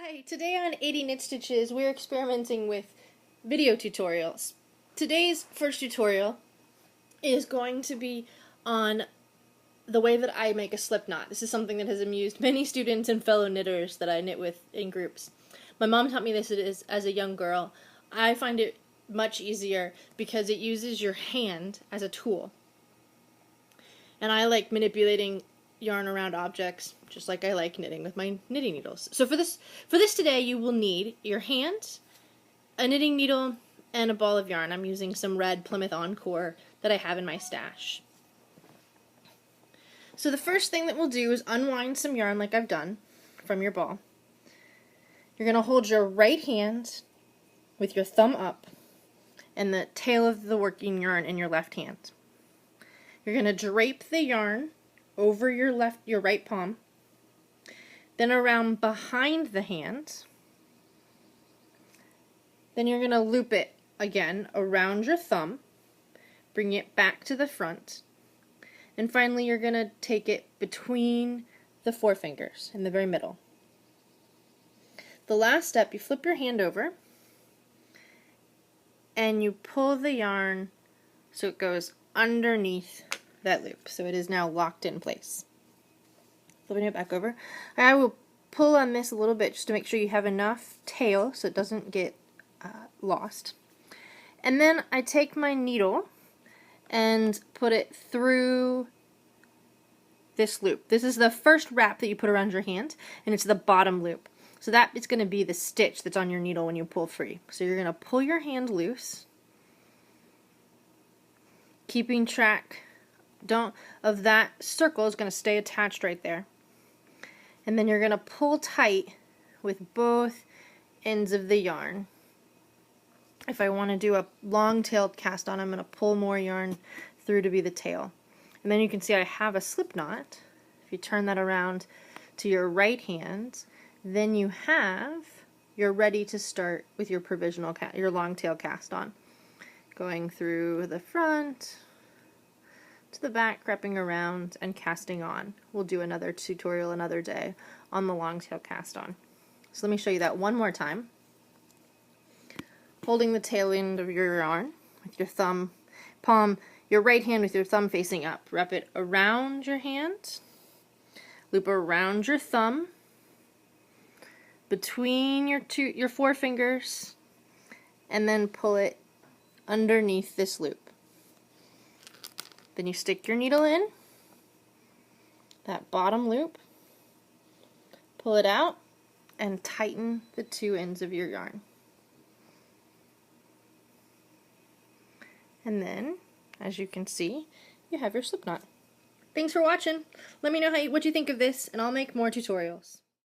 Hi, today on 80 Knit Stitches we're experimenting with video tutorials. Today's first tutorial is going to be on the way that I make a slip knot. This is something that has amused many students and fellow knitters that I knit with in groups. My mom taught me this as a young girl. I find it much easier because it uses your hand as a tool. And I like manipulating yarn around objects just like I like knitting with my knitting needles. So for this today you will need your hand, a knitting needle, and a ball of yarn. I'm using some red Plymouth Encore that I have in my stash. So the first thing that we'll do is unwind some yarn like I've done from your ball. You're going to hold your right hand with your thumb up and the tail of the working yarn in your left hand. You're going to drape the yarn over your right palm, then around behind the hand. Then you're going to loop it again around your thumb, bring it back to the front, and finally you're going to take it between the forefingers in the very middle. The last step, you flip your hand over and you pull the yarn so it goes underneath that loop, so it is now locked in place. Flipping it back over. I will pull on this a little bit just to make sure you have enough tail so it doesn't get lost. And then I take my needle and put it through this loop. This is the first wrap that you put around your hand, and it's the bottom loop. So that is going to be the stitch that's on your needle when you pull free. So you're going to pull your hand loose, keeping track of that circle is going to stay attached right there. And then you're going to pull tight with both ends of the yarn. If I want to do a long-tailed cast on, I'm going to pull more yarn through to be the tail. And then you can see I have a slip knot. If you turn that around to your right hand, then you're ready to start with your provisional your long-tail cast on. Going through the front to the back, creeping around, and casting on. We'll do another tutorial another day on the long tail cast on. So let me show you that one more time. Holding the tail end of your yarn with your palm, your right hand with your thumb facing up. Wrap it around your hand, loop around your thumb, between your forefingers, and then pull it underneath this loop. Then you stick your needle in that bottom loop, pull it out, and tighten the two ends of your yarn. And then, as you can see, you have your slip knot. Thanks for watching. Let me know what you think of this, and I'll make more tutorials.